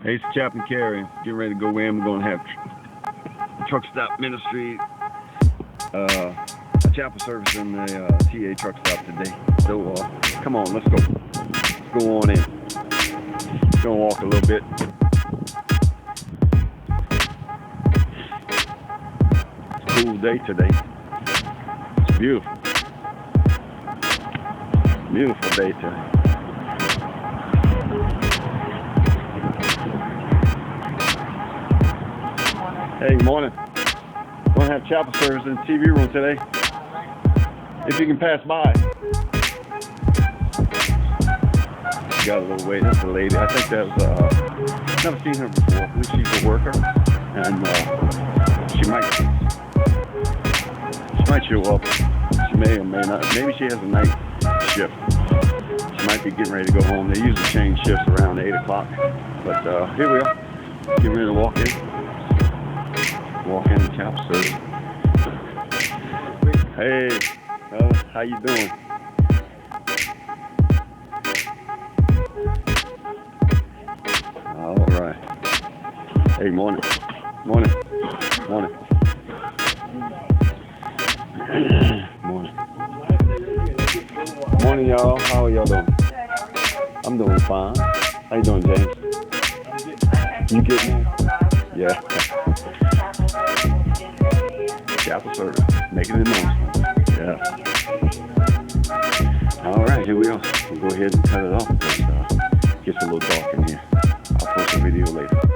Hey, it's Chaplain Kerry. Getting ready to go in. We're going to have truck stop ministry, a chapel service in the TA truck stop today. So come on, let's go. Let's go on in. Gonna walk a little bit. It's a cool day today. It's beautiful. Beautiful day today. Hey, good morning. We're going to have chapel service in the TV room today. If you can pass by. She got a little way. That's a lady. I think that was, never seen her before. I believe she's a worker. And she might show up. She may or may not. Maybe she has a night shift. She might be getting ready to go home. They usually change shifts around 8 o'clock. But here we are. Getting ready to walk in. Walk in the chapel service. Hey, how you doing? All right. Hey, morning. Morning. Morning. Morning. Morning, y'all. How are y'all doing? I'm doing fine. How you doing, James? You getting there? Yeah. Chapel service, making it known. Yeah. All right, here we are. We'll go ahead and cut it off because it gets a little dark in here. I'll post a video later.